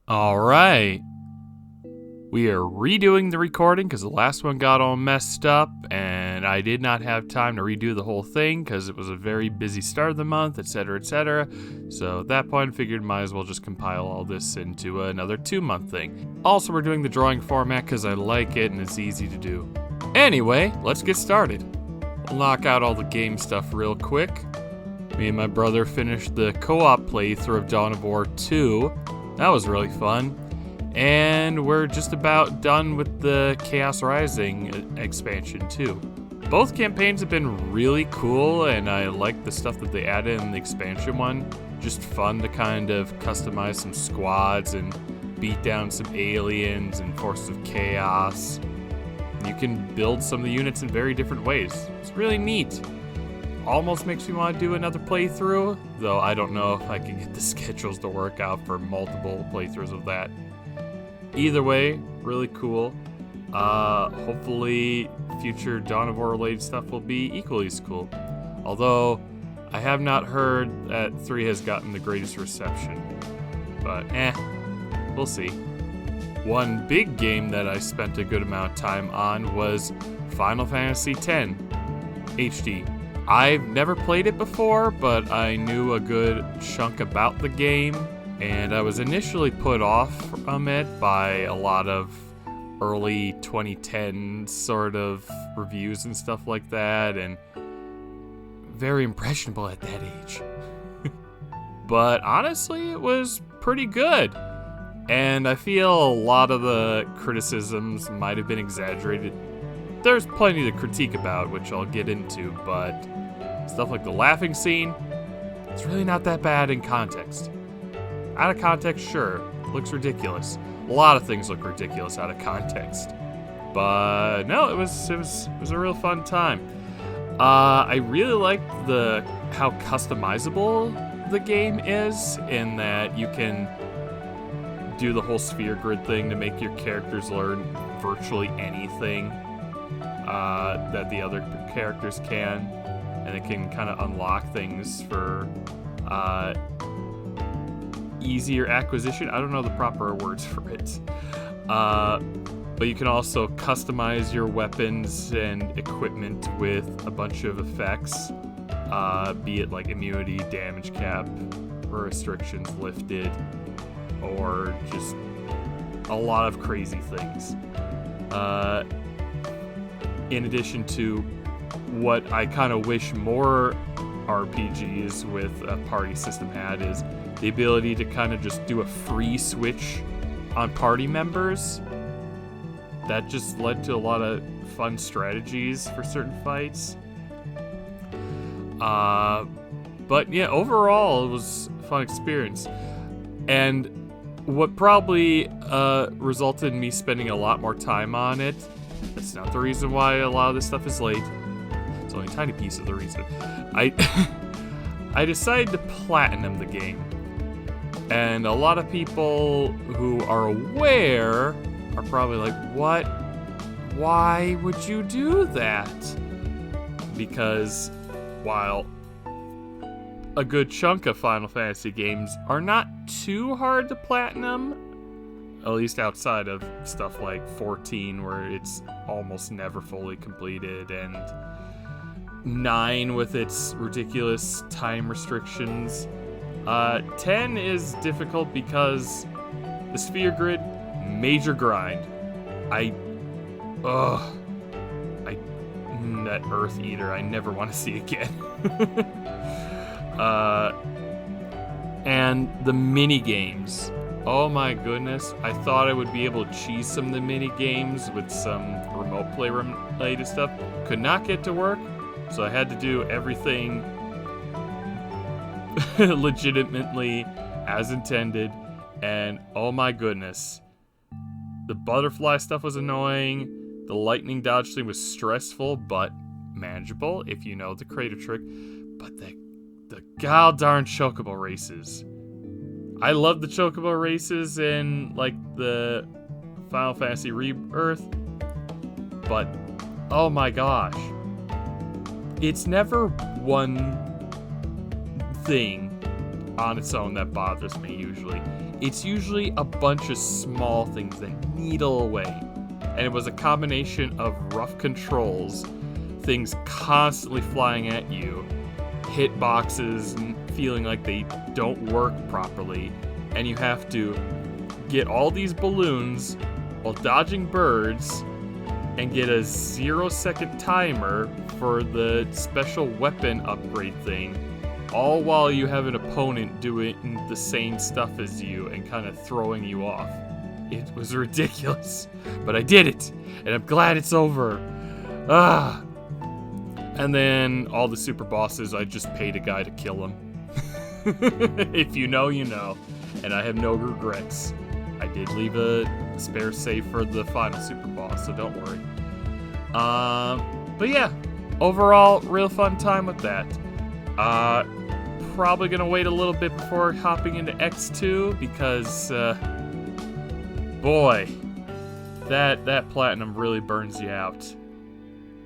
All right. We are redoing the recording because the last one got all messed up and I did not have time to redo the whole thing because it was a very busy start of the month, etc., etc. So at that point, I figured might as well just compile all this into another 2-month thing. Also, we're doing the drawing format because I like it and it's easy to do. Anyway, let's get started. We'll knock out all the game stuff real quick. Me and my brother finished the co-op playthrough of Dawn of War 2. That was really fun. And we're just about done with the Chaos Rising expansion too. Both campaigns have been really cool, and I like the stuff that they added in the expansion one. Just fun to kind of customize some squads and beat down some aliens and forces of chaos. You can build some of the units in very different ways. It's really neat. Almost makes me want to do another playthrough, though I don't know if I can get the schedules to work out for multiple playthroughs of that. Either way, really cool. Hopefully future Dawn of War related stuff will be equally as cool. Although, I have not heard that 3 has gotten the greatest reception. But we'll see. One big game that I spent a good amount of time on was Final Fantasy X HD. I've never played it before, but I knew a good chunk about the game. And I was initially put off from it by a lot of early 2010 sort of reviews and stuff like that, and very impressionable at that age. But honestly, it was pretty good. And I feel a lot of the criticisms might have been exaggerated. There's plenty to critique about, which I'll get into, but stuff like the laughing scene, it's really not that bad in context. Out of context, sure, looks ridiculous. A lot of things look ridiculous out of context. But no, it was a real fun time. I really liked how customizable the game is, in that you can do the whole sphere grid thing to make your characters learn virtually anything that the other characters can, and it can kind of unlock things for easier acquisition. I don't know the proper words for it. But you can also customize your weapons and equipment with a bunch of effects, be it like immunity, damage cap, or restrictions lifted, or just a lot of crazy things. In addition to what I kind of wish more RPGs with a party system had, is the ability to kind of just do a free switch on party members. That just led to a lot of fun strategies for certain fights. But yeah, overall, it was a fun experience. And what probably resulted in me spending a lot more time on it, that's not the reason why a lot of this stuff is late. It's only a tiny piece of the reason. I decided to platinum the game. And a lot of people who are aware are probably like, what? Why would you do that? Because while a good chunk of Final Fantasy games are not too hard to platinum, at least outside of stuff like 14, where it's almost never fully completed, and 9 with its ridiculous time restrictions. 10 is difficult because the sphere grid, major grind. That Earth Eater, I never want to see again. And the mini games. Oh my goodness, I thought I would be able to cheese some of the mini games with some remote play related stuff. Could not get to work, so I had to do everything legitimately as intended, and oh my goodness, the butterfly stuff was annoying. The lightning dodge thing was stressful but manageable if you know the creative trick. But the god darn chocobo races, I love the chocobo races in like the Final Fantasy Rebirth, but oh my gosh, it's never one thing on its own that bothers me usually. it's usually a bunch of small things that needle away. And it was a combination of rough controls, things constantly flying at you, hitboxes and feeling like they don't work properly, and you have to get all these balloons while dodging birds and get a 0-second timer for the special weapon upgrade thing, all while you have an opponent doing the same stuff as you and kind of throwing you off. It was ridiculous, but I did it, and I'm glad it's over. And then all the super bosses, I just paid a guy to kill them. If you know, you know. And I have no regrets. I did leave a spare save for the final super boss, so don't worry. But yeah, overall, real fun time with that. Probably gonna wait a little bit before hopping into X2 because, boy, that platinum really burns you out.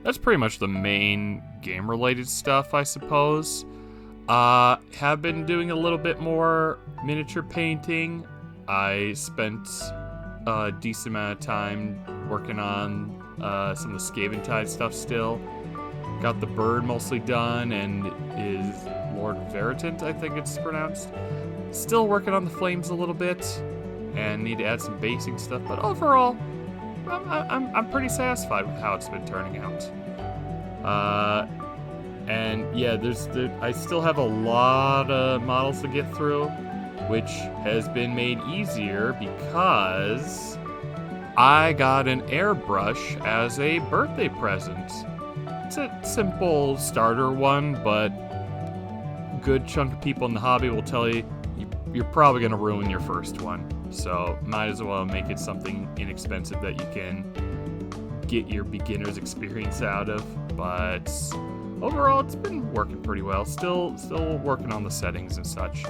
That's pretty much the main game-related stuff, I suppose. Have been doing a little bit more miniature painting. I spent a decent amount of time working on some of the Scaventide stuff still. Got the bird mostly done, and is Lord Veritant, I think it's pronounced. Still working on the flames a little bit, and need to add some basing stuff, but overall, I'm pretty satisfied with how it's been turning out. And yeah, I still have a lot of models to get through, which has been made easier because I got an airbrush as a birthday present. It's a simple starter one, but a good chunk of people in the hobby will tell you you're probably going to ruin your first one. So might as well make it something inexpensive that you can get your beginner's experience out of. But overall, it's been working pretty well. Still working on the settings and such.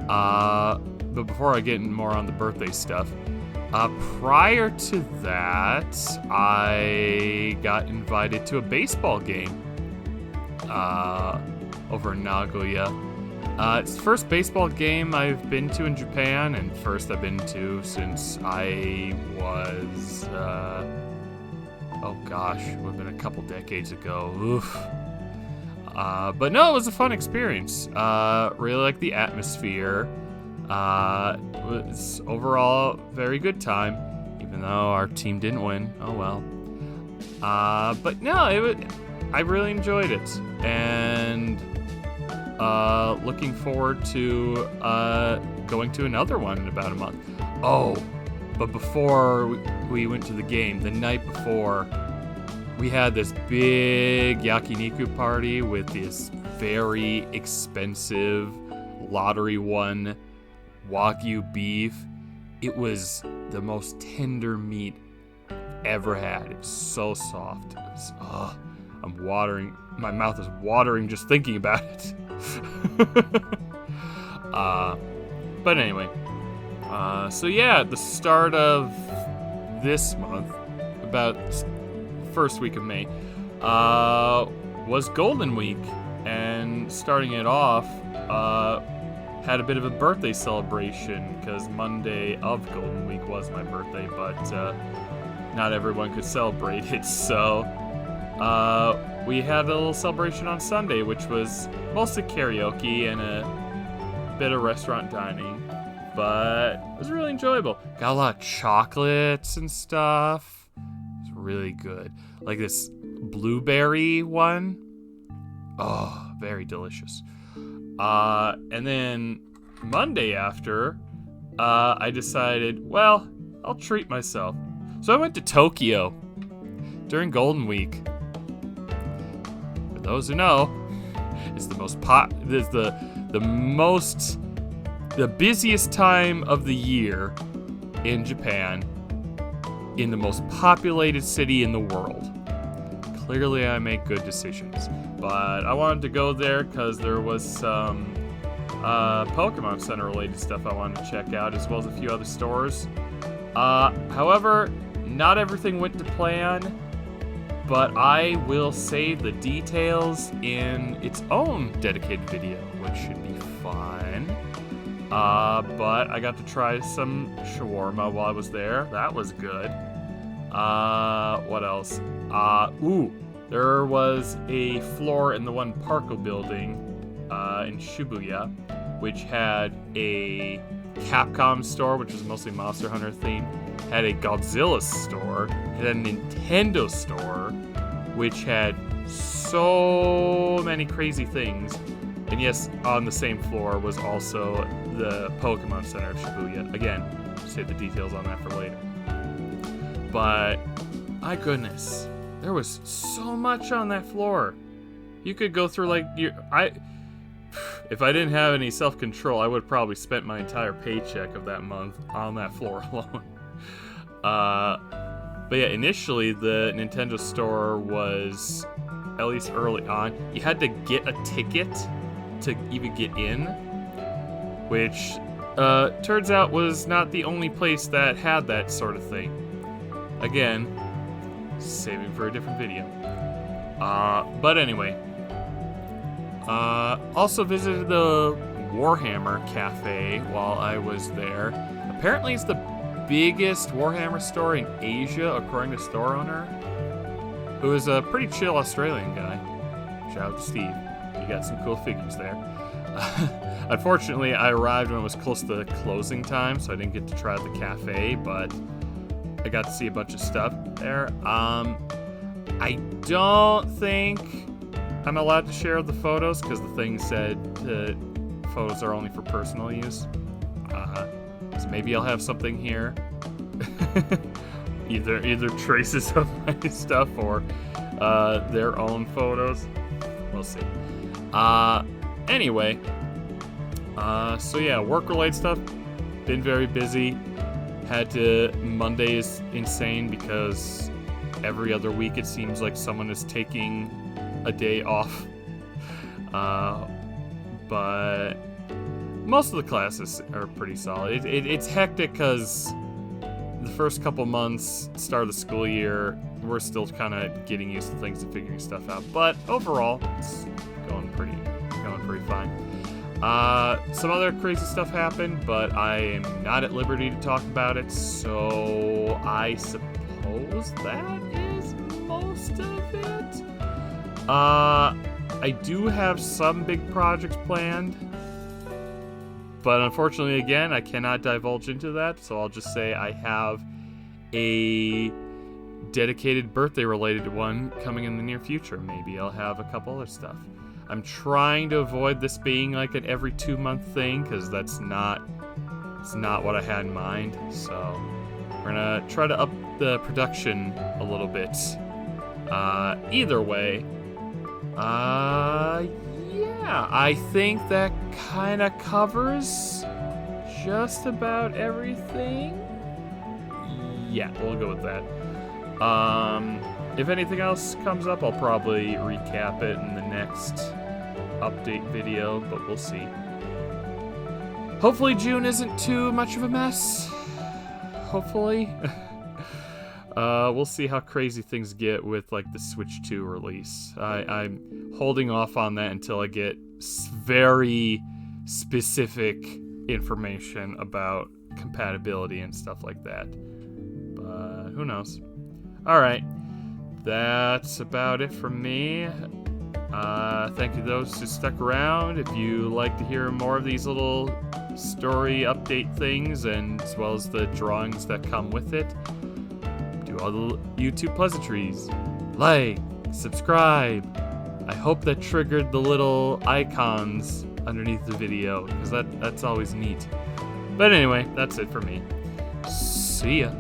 But before I get more on the birthday stuff, prior to that, I got invited to a baseball game over in Nagoya. It's the first baseball game I've been to in Japan, and first I've been to since I was, oh gosh, it would have been a couple decades ago. Oof. But no, it was a fun experience. Really like the atmosphere. It was overall very good time, even though our team didn't win. Oh well. But no, I really enjoyed it, and looking forward to going to another one in about a month. Oh, but before we went to the game, the night before, we had this big yakiniku party with this very expensive lottery won Wagyu beef. It was the most tender meat ever had. It's so soft. It was, I'm watering. My mouth is watering just thinking about it. But anyway, so yeah, at the start of this month, about first week of May, was Golden Week, and starting it off, had a bit of a birthday celebration because Monday of Golden Week was my birthday, but not everyone could celebrate it, so we had a little celebration on Sunday, which was mostly karaoke and a bit of restaurant dining, but it was really enjoyable. Got a lot of chocolates and stuff. It was really good. Like this blueberry one. Oh, very delicious. And then Monday after, I decided, well, I'll treat myself. So I went to Tokyo during Golden Week. For those who know, it's the busiest time of the year in Japan, in the most populated city in the world. Clearly, I make good decisions, but I wanted to go there because there was some Pokemon Center related stuff I wanted to check out, as well as a few other stores. However, not everything went to plan, but I will save the details in its own dedicated video, which should be fun. But I got to try some shawarma while I was there. That was good. What else? There was a floor in the one Parco building in Shibuya, which had a Capcom store, which is mostly Monster Hunter themed, had a Godzilla store, had a Nintendo store, which had so many crazy things. And yes, on the same floor was also the Pokemon Center of Shibuya. Again, save the details on that for later. But, my goodness, there was so much on that floor. You could go through if I didn't have any self-control, I would have probably spent my entire paycheck of that month on that floor alone. But yeah, initially the Nintendo store was, at least early on, you had to get a ticket to even get in, which turns out was not the only place that had that sort of thing. Again, saving for a different video. But anyway, also visited the Warhammer Cafe while I was there. Apparently it's the biggest Warhammer store in Asia, according to store owner, who is a pretty chill Australian guy. Shout out to Steve. You got some cool figures there. Unfortunately, I arrived when it was close to closing time, so I didn't get to try out the cafe, but I got to see a bunch of stuff there. I don't think I'm allowed to share the photos because the thing said the photos are only for personal use. So maybe I'll have something here. either traces of my stuff or their own photos. We'll see. Anyway, so yeah, work-related stuff. Been very busy. Monday is insane because every other week it seems like someone is taking a day off. But most of the classes are pretty solid. It's hectic because the first couple months, start of the school year, we're still kind of getting used to things and figuring stuff out. But overall, it's going pretty fine. Some other crazy stuff happened, but I am not at liberty to talk about it, so I suppose that is most of it. I do have some big projects planned, but unfortunately, again, I cannot divulge into that, so I'll just say I have a dedicated birthday-related one coming in the near future. Maybe I'll have a couple other stuff. I'm trying to avoid this being like an every 2-month thing, because it's not what I had in mind. So we're gonna try to up the production a little bit. Either way, yeah, I think that kind of covers just about everything. Yeah, we'll go with that. If anything else comes up, I'll probably recap it in the next update video, but we'll see. Hopefully June isn't too much of a mess. Hopefully. We'll see how crazy things get with like the Switch 2 release. I'm holding off on that until I get very specific information about compatibility and stuff like that. But who knows? Alright. That's about it from me. Thank you those who stuck around. If you like to hear more of these little story update things, and as well as the drawings that come with it, do all the YouTube pleasantries. Like, subscribe. I hope that triggered the little icons underneath the video, because that's always neat. But anyway, that's it for me. See ya.